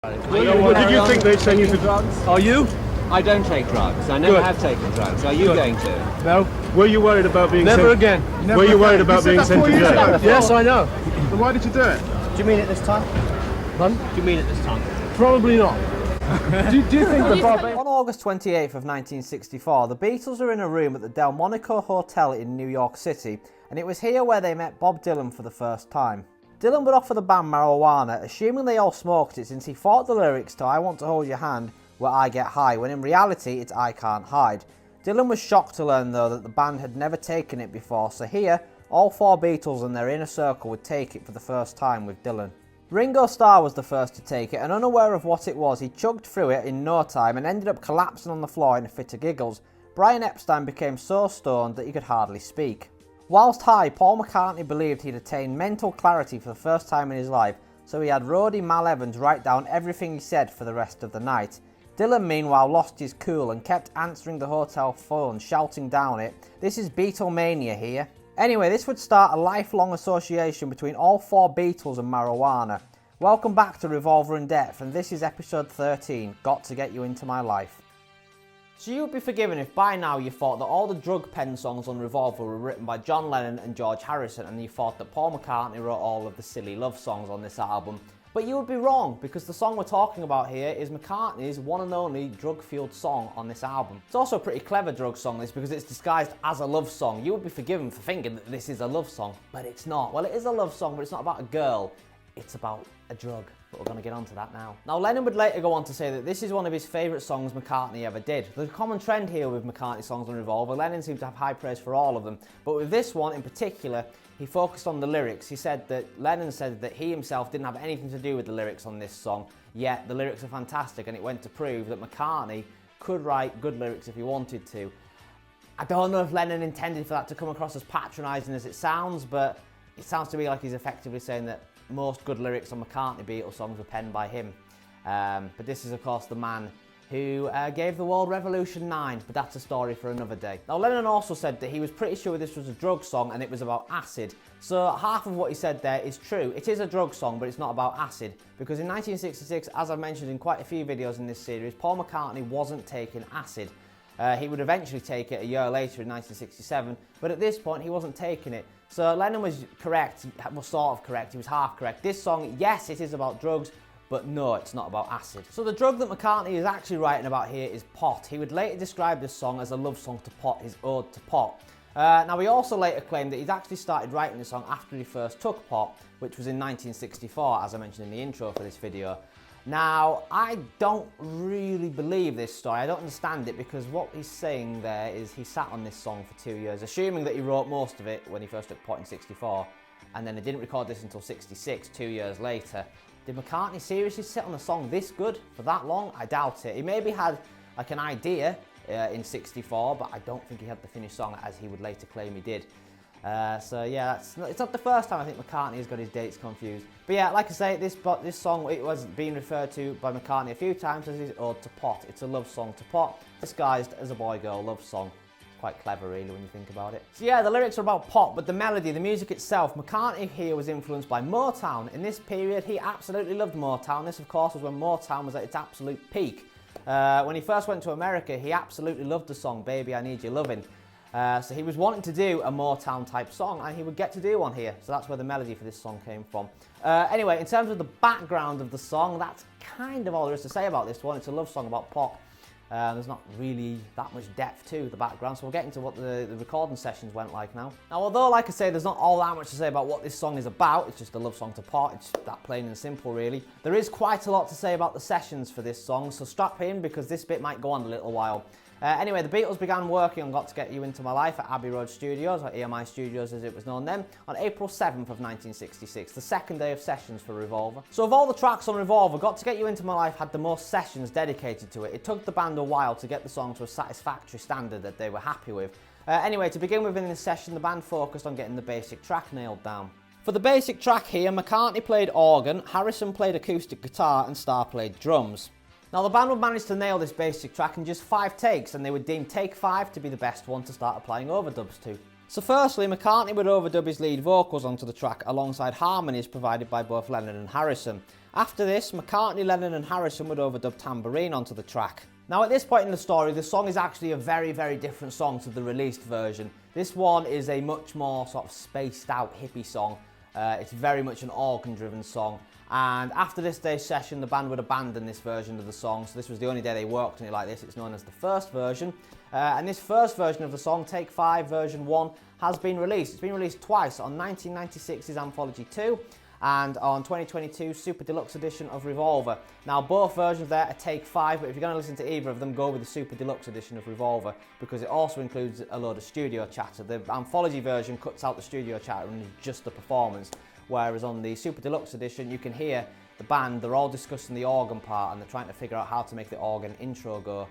What did you think they'd send you for drugs? Are you? I don't take drugs. I never have taken drugs. Are you going to? No. Were you worried about being Never sent? again. Were you worried about being sent to jail? Yes, I know. So why did you do it? Do you mean it this time? Pardon? Do you mean it this time? Probably not. Do you think the Barbados... On August 28th of 1964, the Beatles were in a room at the Delmonico Hotel in New York City, and it was here where they met Bob Dylan for the first time. Dylan would offer the band marijuana, assuming they all smoked it, since he thought the lyrics to I Want to Hold Your Hand were I Get High, when in reality it's I Can't Hide. Dylan was shocked to learn though that the band had never taken it before, so here, all four Beatles and their inner circle would take it for the first time with Dylan. Ringo Starr was the first to take it, and unaware of what it was, he chugged through it in no time and ended up collapsing on the floor in a fit of giggles. Brian Epstein became so stoned that he could hardly speak. Whilst high, Paul McCartney believed he'd attained mental clarity for the first time in his life, so he had roadie Mal Evans write down everything he said for the rest of the night. Dylan meanwhile lost his cool and kept answering the hotel phone, shouting down it, "This is Beatlemania here." Anyway, this would start a lifelong association between all four Beatles and marijuana. Welcome back to Revolver In-Depth, and this is episode 13, Got to Get You Into My Life. So you would be forgiven if by now you thought that all the drug pen songs on Revolver were written by John Lennon and George Harrison, and you thought that Paul McCartney wrote all of the silly love songs on this album. But you would be wrong, because the song we're talking about here is McCartney's one and only drug-fueled song on this album. It's also a pretty clever drug song, this, because it's disguised as a love song. You would be forgiven for thinking that this is a love song, but it's not. Well, it is a love song, but it's not about a girl. It's about a drug. But we're going to get onto that now. Now, Lennon would later go on to say that this is one of his favourite songs McCartney ever did. There's a common trend here with McCartney songs on Revolver. Lennon seemed to have high praise for all of them, but with this one in particular, he focused on the lyrics. Lennon said that he himself didn't have anything to do with the lyrics on this song, yet the lyrics are fantastic, and it went to prove that McCartney could write good lyrics if he wanted to. I don't know if Lennon intended for that to come across as patronising as it sounds, but it sounds to me like he's effectively saying that most good lyrics on McCartney Beatles songs were penned by him. But this is of course the man who gave the world Revolution 9, but that's a story for another day. Now, Lennon also said that he was pretty sure this was a drug song and it was about acid. So half of what he said there is true. It is a drug song, but it's not about acid, because in 1966, as I mentioned in quite a few videos in this series, Paul McCartney wasn't taking acid. He would eventually take it a year later in 1967, but at this point he wasn't taking it. So Lennon was correct, well, sort of correct, he was half correct. This song, yes, it is about drugs, but no, it's not about acid. So the drug that McCartney is actually writing about here is pot. He would later describe this song as a love song to pot, his ode to pot. Now, he also later claimed that he'd actually started writing this song after he first took pot, which was in 1964, as I mentioned in the intro for this video. Now, I don't really believe this story. I don't understand it, because what he's saying there is he sat on this song for 2 years, assuming that he wrote most of it when he first took pot in 64, and then he didn't record this until 66, 2 years later. Did McCartney seriously sit on a song this good for that long? I doubt it. He maybe had like an idea in 64, but I don't think he had the finished song as he would later claim he did. So yeah, it's not the first time I think McCartney has got his dates confused. But yeah, like I say, this song, it was being referred to by McCartney a few times as his ode to pot. It's a love song to pot, disguised as a boy-girl love song. Quite clever really when you think about it. So yeah, the lyrics are about pop, but the melody, the music itself, McCartney here was influenced by Motown. In this period, he absolutely loved Motown. This, of course, was when Motown was at its absolute peak. When he first went to America, he absolutely loved the song Baby I Need Your Lovin'. So he was wanting to do a Motown type song, and he would get to do one here. So that's where the melody for this song came from. Anyway, in terms of the background of the song, that's kind of all there is to say about this one. It's a love song about pop. There's not really that much depth to the background, so we'll get into what the recording sessions went like now. Now, although, like I say, there's not all that much to say about what this song is about, it's just a love song to pot, it's that plain and simple really. There is quite a lot to say about the sessions for this song, so strap in because this bit might go on a little while. Anyway, the Beatles began working on Got to Get You Into My Life at Abbey Road Studios, or EMI Studios as it was known then, on April 7th of 1966, the second day of sessions for Revolver. So of all the tracks on Revolver, Got to Get You Into My Life had the most sessions dedicated to it. It took the band a while to get the song to a satisfactory standard that they were happy with. Anyway, to begin with in this session, the band focused on getting the basic track nailed down. For the basic track here, McCartney played organ, Harrison played acoustic guitar, and Starr played drums. Now, the band would manage to nail this basic track in just 5 takes, and they would deem take 5 to be the best one to start applying overdubs to. So firstly, McCartney would overdub his lead vocals onto the track alongside harmonies provided by both Lennon and Harrison. After this, McCartney, Lennon and Harrison would overdub tambourine onto the track. Now at this point in the story, the song is actually a very, very different song to the released version. This one is a much more sort of spaced out hippie song. It's very much an organ driven song. And after this day's session, the band would abandon this version of the song. So this was the only day they worked on it like this. It's known as the first version. And this first version of the song, Take 5, version 1, has been released. It's been released twice, on 1996's Anthology 2 and on 2022 Super Deluxe edition of Revolver. Now both versions there are Take 5, but if you're going to listen to either of them, go with the Super Deluxe edition of Revolver, because it also includes a load of studio chatter. The Anthology version cuts out the studio chatter and is just the performance, whereas on the Super Deluxe edition you can hear the band, they're all discussing the organ part and they're trying to figure out how to make the organ intro go.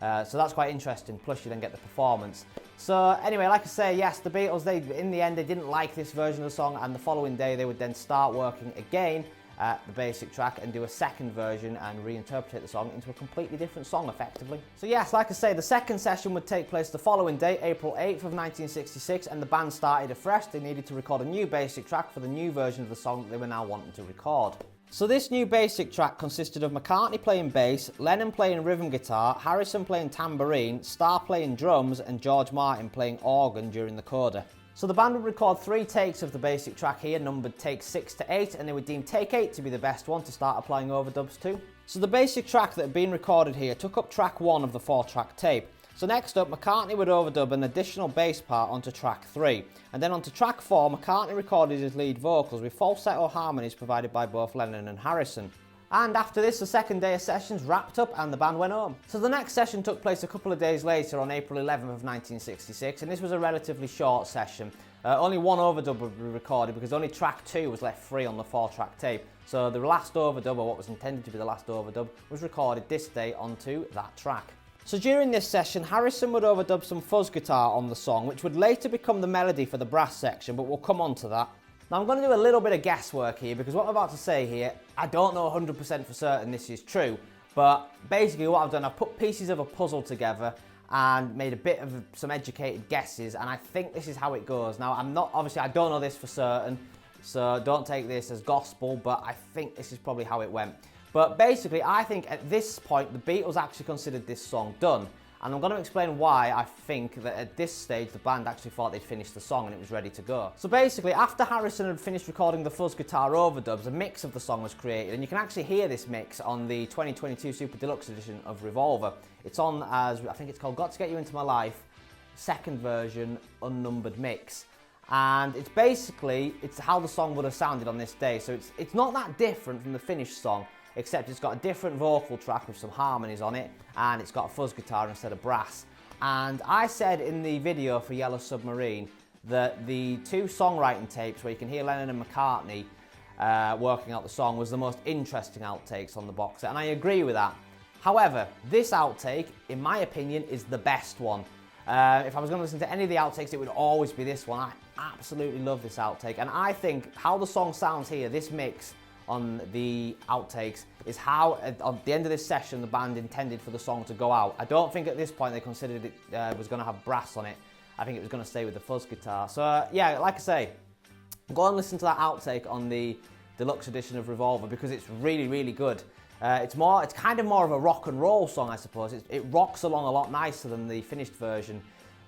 So that's quite interesting, plus you then get the performance. So anyway, like I say, yes, the Beatles, in the end, they didn't like this version of the song, and the following day they would then start working again at the basic track and do a second version and reinterpret the song into a completely different song, effectively. So yes, like I say, the second session would take place the following day, April 8th of 1966, and the band started afresh. They needed to record a new basic track for the new version of the song that they were now wanting to record. So this new basic track consisted of McCartney playing bass, Lennon playing rhythm guitar, Harrison playing tambourine, Starr playing drums and George Martin playing organ during the coda. So the band would record 3 takes of the basic track here, numbered takes 6 to 8, and they would deem take 8 to be the best one to start applying overdubs to. So the basic track that had been recorded here took up track 1 of the 4-track tape. So next up, McCartney would overdub an additional bass part onto track 3. And then onto track 4, McCartney recorded his lead vocals with falsetto harmonies provided by both Lennon and Harrison. And after this, the second day of sessions wrapped up and the band went home. So the next session took place a couple of days later on April 11th of 1966, and this was a relatively short session. Only one overdub would be recorded because only track 2 was left free on the 4-track tape. So the last overdub, or what was intended to be the last overdub, was recorded this day onto that track. So during this session, Harrison would overdub some fuzz guitar on the song, which would later become the melody for the brass section, but we'll come on to that. Now I'm going to do a little bit of guesswork here, because what I'm about to say here, I don't know 100% for certain this is true, but basically what I've done, I've put pieces of a puzzle together and made a bit of some educated guesses, and I think this is how it goes. Now obviously I don't know this for certain, so don't take this as gospel, but I think this is probably how it went. But basically, I think at this point, the Beatles actually considered this song done. And I'm going to explain why I think that at this stage, the band actually thought they'd finished the song and it was ready to go. So basically, after Harrison had finished recording the fuzz guitar overdubs, a mix of the song was created. And you can actually hear this mix on the 2022 Super Deluxe edition of Revolver. It's on as, I think it's called Got to Get You Into My Life, second version, unnumbered mix. And it's basically, it's how the song would have sounded on this day. So it's not that different from the finished song, except it's got a different vocal track with some harmonies on it, and it's got a fuzz guitar instead of brass. And I said in the video for Yellow Submarine that the 2 songwriting tapes where you can hear Lennon and McCartney working out the song was the most interesting outtakes on the box set, and I agree with that. However, this outtake, in my opinion, is the best one. If I was going to listen to any of the outtakes, it would always be this one. I absolutely love this outtake, and I think how the song sounds here, this mix on the outtakes, is how at the end of this session the band intended for the song to go out. I don't think at this point they considered it was going to have brass on it. I think it was going to stay with the fuzz guitar. So yeah, like I say, go and listen to that outtake on the deluxe edition of Revolver, because it's really, really good. It's kind of more of a rock and roll song, I suppose. It rocks along a lot nicer than the finished version.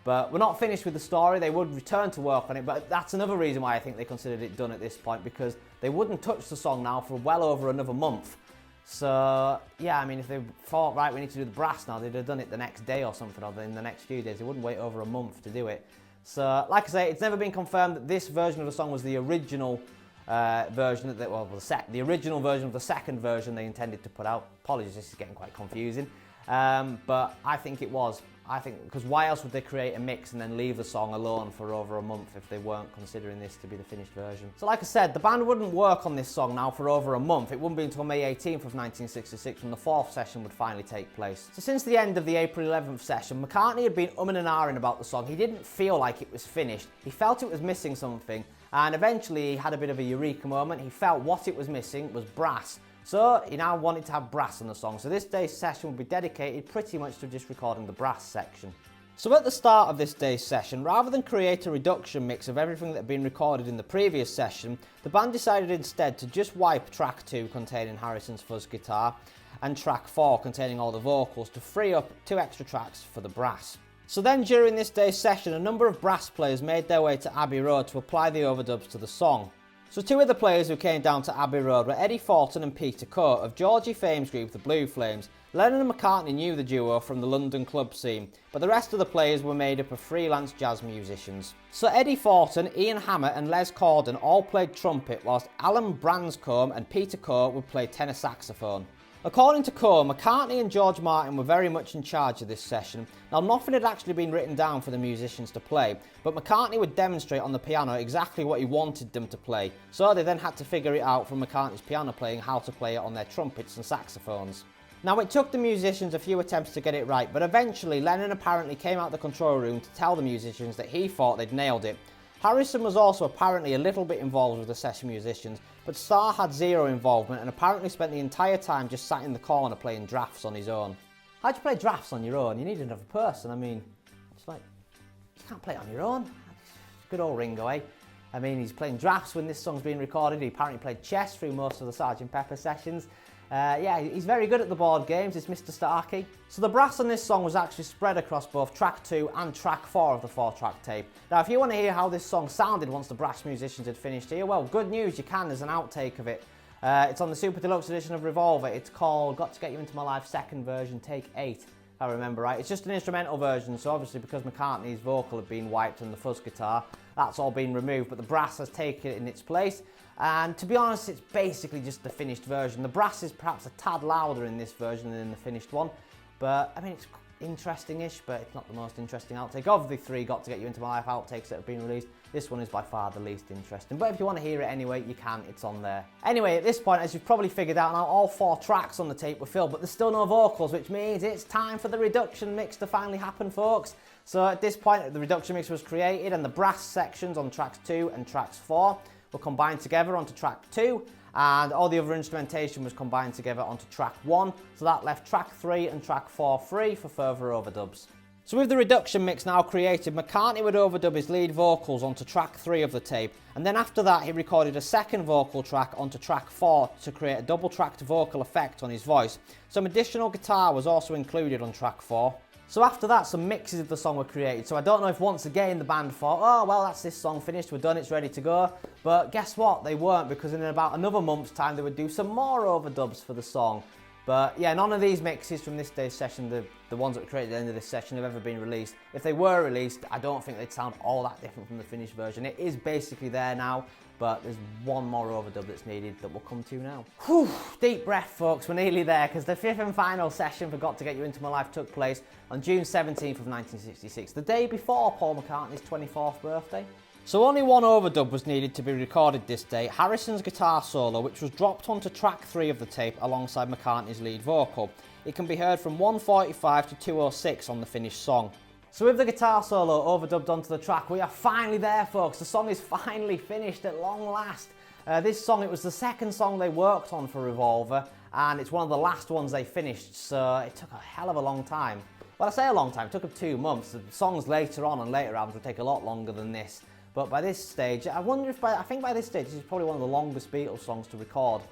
But we're not finished with the story. They would return to work on it, but that's another reason why I think they considered it done at this point, because they wouldn't touch the song now for well over another month. So yeah, I mean, if they thought, right, we need to do the brass now, they'd have done it the next day or something, or in the next few days. They wouldn't wait over a month to do it. So like I say, it's never been confirmed that this version of the song was the original version, the original version of the second version they intended to put out. Apologies, this is getting quite confusing. But I think it was. I think, because why else would they create a mix and then leave the song alone for over a month if they weren't considering this to be the finished version? So like I said, the band wouldn't work on this song now for over a month. It wouldn't be until May 18th of 1966 when the 4th session would finally take place. So since the end of the April 11th session, McCartney had been umming and ahhing about the song. He didn't feel like it was finished. He felt it was missing something, and eventually he had a bit of a eureka moment. He felt what it was missing was brass. So he now wanted to have brass on the song. So this day's session will be dedicated pretty much to just recording the brass section. So at the start of this day's session, rather than create a reduction mix of everything that had been recorded in the previous session, the band decided instead to just wipe track 2 containing Harrison's fuzz guitar and track 4 containing all the vocals to free up 2 extra tracks for the brass. So then during this day's session, a number of brass players made their way to Abbey Road to apply the overdubs to the song. So 2 of the players who came down to Abbey Road were Eddie Fortin and Peter Coe of Georgie Fame's group The Blue Flames. Lennon and McCartney knew the duo from the London club scene, but the rest of the players were made up of freelance jazz musicians. So Eddie Fortin, Ian Hammer and Les Corden all played trumpet, whilst Alan Branscombe and Peter Coe would play tenor saxophone. According to Coe, McCartney and George Martin were very much in charge of this session. Now, nothing had actually been written down for the musicians to play, but McCartney would demonstrate on the piano exactly what he wanted them to play, so they then had to figure it out from McCartney's piano playing how to play it on their trumpets and saxophones. Now, it took the musicians a few attempts to get it right, but eventually Lennon apparently came out the control room to tell the musicians that he thought they'd nailed it. Harrison was also apparently a little bit involved with the session musicians, but Starr had zero involvement and apparently spent the entire time just sat in the corner playing drafts on his own. How'd you play drafts on your own? You need another person. I mean, it's like, you can't play it on your own. Good old Ringo, eh? I mean, he's playing drafts when this song's being recorded. He apparently played chess through most of the Sgt. Pepper sessions. Yeah, he's very good at the board games, it's Mr. Starkey. So the brass on this song was actually spread across both track 2 and track 4 of the 4-track tape. Now, if you want to hear how this song sounded once the brass musicians had finished here, well, good news, you can, there's an outtake of it. It's on the Super Deluxe edition of Revolver. It's called Got to Get You Into My Life, second version, take 8. If I remember right. It's just an instrumental version, so obviously because McCartney's vocal had been wiped and the fuzz guitar, that's all been removed, but the brass has taken it in its place. And to be honest, it's basically just the finished version. The brass is perhaps a tad louder in this version than in the finished one, but I mean, it's interesting-ish, but it's not the most interesting outtake. Of the 3 Got to Get You Into My Life outtakes that have been released, this one is by far the least interesting. But if you want to hear it anyway, you can, it's on there. Anyway, at this point, as you've probably figured out now, all 4 tracks on the tape were filled, but there's still no vocals, which means it's time for the reduction mix to finally happen, folks. So at this point, the reduction mix was created, and the brass sections on tracks 2 and tracks 4 were combined together onto track 2, and all the other instrumentation was combined together onto track 1, so that left track 3 and track 4 free for further overdubs. So with the reduction mix now created, McCartney would overdub his lead vocals onto track 3 of the tape, and then after that he recorded a second vocal track onto track 4 to create a double-tracked vocal effect on his voice. Some additional guitar was also included on track 4. So after that, some mixes of the song were created. So I don't know if once again the band thought, oh, well, that's this song finished, we're done, it's ready to go. But guess what? They weren't, because in about another month's time, they would do some more overdubs for the song. But yeah, none of these mixes from this day's session, the ones that were created at the end of this session, have ever been released. If they were released, I don't think they'd sound all that different from the finished version. It is basically there now, but there's one more overdub that's needed that we'll come to now. Whew, deep breath, folks, we're nearly there, because the 5th and final session for Got to Get You Into My Life took place on June 17th of 1966, the day before Paul McCartney's 24th birthday. So only one overdub was needed to be recorded this day, Harrison's guitar solo, which was dropped onto track 3 of the tape alongside McCartney's lead vocal. It can be heard from 1:45 to 2:06 on the finished song. So with the guitar solo overdubbed onto the track, we are finally there, folks. The song is finally finished at long last. This song, it was the second song they worked on for Revolver, and it's one of the last ones they finished, so it took a hell of a long time. Well, I say a long time, it took them 2 months. The songs later on and later albums would take a lot longer than this. But by this stage, I wonder if I think by this stage, this is probably one of the longest Beatles songs to record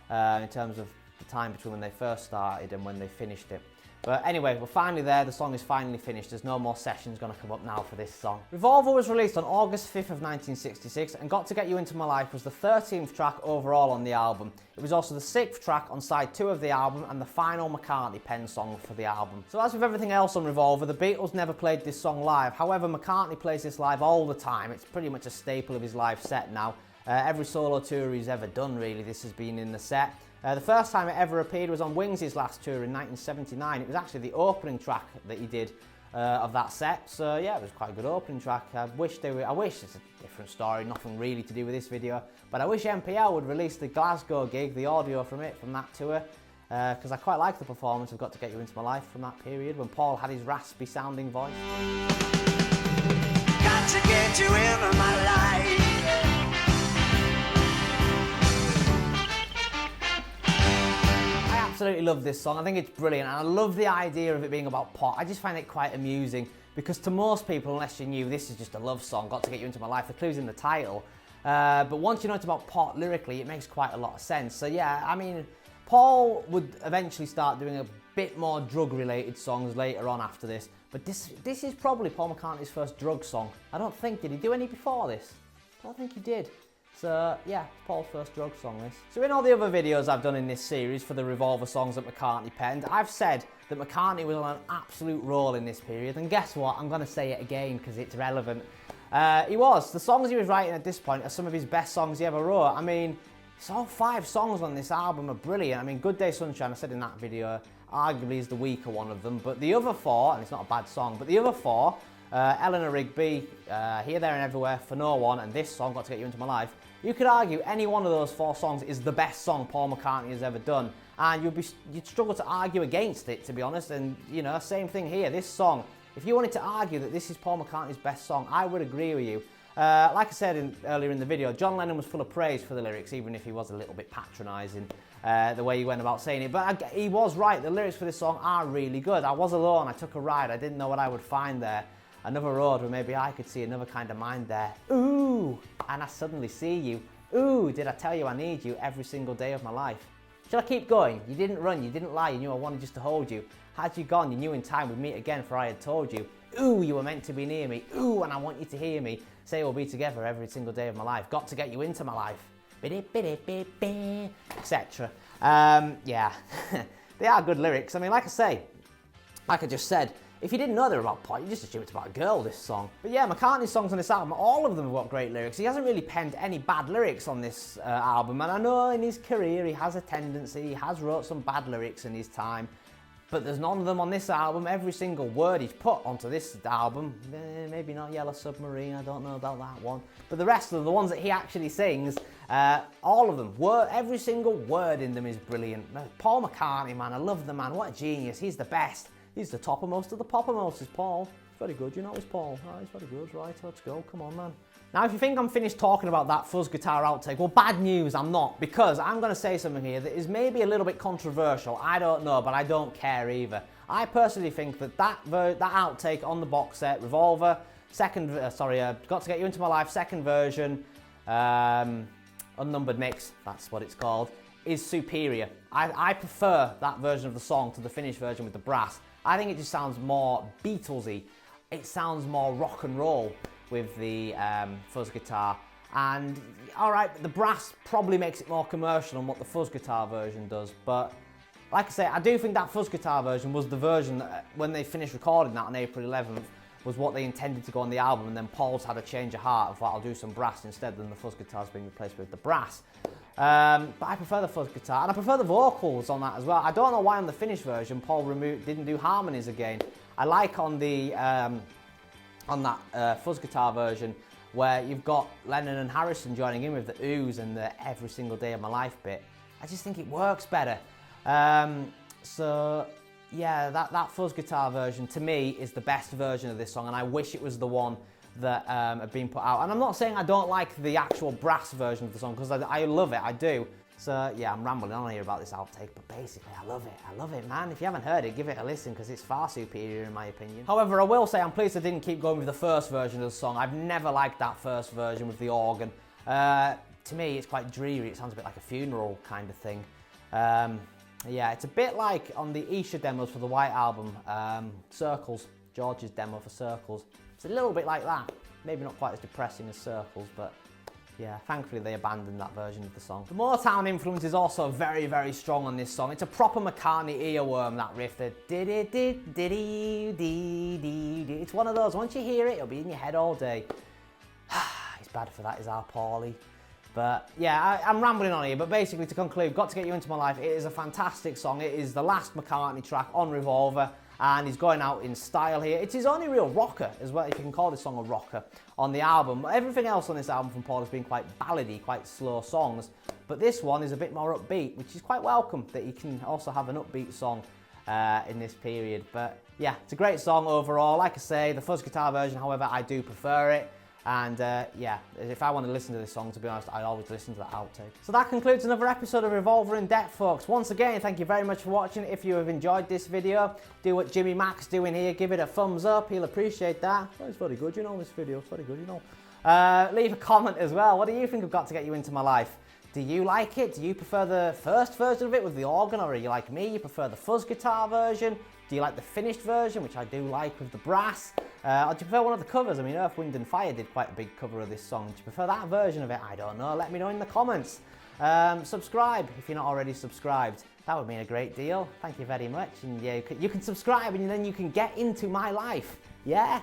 in terms of the time between when they first started and when they finished it. But anyway, we're finally there, the song is finally finished, there's no more sessions going to come up now for this song. Revolver was released on August 5th of 1966, and Got to Get You Into My Life was the 13th track overall on the album. It was also the 6th track on side 2 of the album, and the final McCartney pen song for the album. So as with everything else on Revolver, the Beatles never played this song live. However, McCartney plays this live all the time. It's pretty much a staple of his live set now. Every solo tour he's ever done, really, this has been in the set. The first time it ever appeared was on Wings' last tour in 1979. It was actually the opening track that he did of that set. So yeah, it was quite a good opening track. I wish it's a different story, nothing really to do with this video, but I wish NPL would release the Glasgow gig, the audio from that tour, because I quite like the performance of Got to Get You Into My Life from that period when Paul had his raspy sounding voice. Got to get you into my life. I absolutely love this song. I think it's brilliant, and I love the idea of it being about pot. I just find it quite amusing. because to most people, unless you knew this is just a love song, Got to Get You Into My Life, the clue's in the title. But once you know it's about pot lyrically, it makes quite a lot of sense. So yeah, I mean, Paul would eventually start doing a bit more drug-related songs later on after this, but this is probably Paul McCartney's first drug song. I don't think, did he do any before this? I don't think he did. So yeah, it's Paul's first drug song, this. So in all the other videos I've done in this series for the Revolver songs that McCartney penned, I've said that McCartney was on an absolute roll in this period, and guess what? I'm going to say it again because it's relevant. He was. The songs he was writing at this point are some of his best songs he ever wrote. I mean, it's all 5 songs on this album are brilliant. I mean, Good Day Sunshine, I said in that video, arguably is the weaker one of them, but the other 4, and it's not a bad song, but the other 4, Eleanor Rigby, Here, There and Everywhere, For No One, and this song, Got to Get You Into My Life, you could argue any one of those 4 songs is the best song Paul McCartney has ever done, and you'd struggle to argue against it, to be honest. And you know, same thing here. This song, if you wanted to argue that this is Paul McCartney's best song, I would agree with you. Like I said earlier in the video, John Lennon was full of praise for the lyrics, even if he was a little bit patronising the way he went about saying it. But he was right. The lyrics for this song are really good. I was alone. I took a ride. I didn't know what I would find there. Another road where maybe I could see another kind of mind there. Ooh, and I suddenly see you. Ooh, did I tell you I need you every single day of my life? Shall I keep going? You didn't run, you didn't lie, you knew I wanted just to hold you. Had you gone, you knew in time we'd meet again, for I had told you. Ooh, you were meant to be near me. Ooh, and I want you to hear me. Say we'll be together every single day of my life. Got to get you into my life. Etc. Yeah, they are good lyrics. I mean, like I just said, if you didn't know they were about pot, you just assume it's about a girl, this song. But yeah, McCartney's songs on this album, all of them have got great lyrics. He hasn't really penned any bad lyrics on this album, and I know in his career he has a tendency, he has wrote some bad lyrics in his time, but there's none of them on this album. Every single word he's put onto this album, maybe not Yellow Submarine, I don't know about that one, but the rest of the ones that he actually sings, all of them, every single word in them is brilliant. Paul McCartney, man, I love the man, what a genius, he's the best. He's the toppermost of the poppermost, is Paul. It's very good, you know, it's Paul. Oh, he's very good, right, let's go, come on, man. Now, if you think I'm finished talking about that fuzz guitar outtake, well, bad news, I'm not, because I'm going to say something here that is maybe a little bit controversial. I don't know, but I don't care either. I personally think that that outtake on the box set, Revolver, Got to Get You Into My Life, second version, unnumbered mix, that's what it's called, is superior. I prefer that version of the song to the finished version with the brass. I think it just sounds more Beatlesy. It sounds more rock and roll with the fuzz guitar. And all right, the brass probably makes it more commercial than what the fuzz guitar version does. But like I say, I do think that fuzz guitar version was the version that, when they finished recording that on April 11th, was what they intended to go on the album, and then Paul's had a change of heart and thought, I'll do some brass instead, than the fuzz guitar's being replaced with the brass. But I prefer the fuzz guitar, and I prefer the vocals on that as well. I don't know why on the finished version Paul didn't do harmonies again. I like on the on that fuzz guitar version where you've got Lennon and Harrison joining in with the oohs and the every single day of my life bit. I just think it works better. So yeah, that fuzz guitar version to me is the best version of this song, and I wish it was the one that had been put out. And I'm not saying I don't like the actual brass version of the song, because I love it, I do. So yeah, I'm rambling on here about this outtake, but basically I love it, man. If you haven't heard it, give it a listen, because it's far superior in my opinion. However, I will say I'm pleased I didn't keep going with the first version of the song. I've never liked that first version with the organ. To me, it's quite dreary. It sounds a bit like a funeral kind of thing. Yeah, it's a bit like on the Isha demos for the White Album, Circles, George's demo for Circles. It's a little bit like that. Maybe not quite as depressing as Circles, but yeah, thankfully they abandoned that version of the song. The Motown influence is also very, very strong on this song. It's a proper McCartney earworm, that riff. It's one of those, once you hear it, it'll be in your head all day. It's bad for that, is our Paulie. But yeah, I'm rambling on here, but basically to conclude, Got to Get You Into My Life, it is a fantastic song. It is the last McCartney track on Revolver, and he's going out in style here. It's his only real rocker as well, if you can call this song a rocker, on the album. Everything else on this album from Paul has been quite ballady, quite slow songs, but this one is a bit more upbeat, which is quite welcome, that he can also have an upbeat song in this period. But yeah, it's a great song overall. Like I say, the fuzz guitar version, however, I do prefer it. And yeah, if I want to listen to this song, to be honest, I always listen to the outtake. So that concludes another episode of Revolver in Depth, folks. Once again, thank you very much for watching. If you have enjoyed this video, do what Jimmy Mac's doing here. Give it a thumbs up. He'll appreciate that. Oh, it's very good, you know, this video. It's very good, you know. Leave a comment as well. What do you think I've got to get you into my life? Do you like it? Do you prefer the first version of it with the organ, or are you like me? You prefer the fuzz guitar version? Do you like the finished version, which I do like with the brass? Or do you prefer one of the covers? I mean, Earth, Wind and Fire did quite a big cover of this song. Do you prefer that version of it? I don't know. Let me know in the comments. Subscribe if you're not already subscribed. That would mean a great deal. Thank you very much. And yeah, you can subscribe and then you can get into my life. Yeah?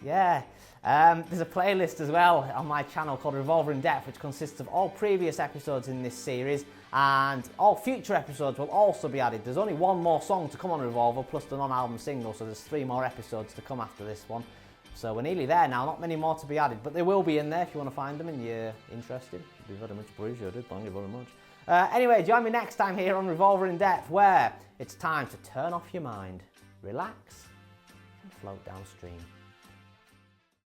Yeah. There's a playlist as well on my channel called Revolver in Depth, which consists of all previous episodes in this series, and all future episodes will also be added. There's only one more song to come on Revolver, plus the non-album single, so there's 3 more episodes to come after this one. So we're nearly there now, not many more to be added, but they will be in there if you want to find them and you're interested. It'd be very much appreciated, thank you very much. Anyway, join me next time here on Revolver in Depth, where it's time to turn off your mind, relax, and float downstream.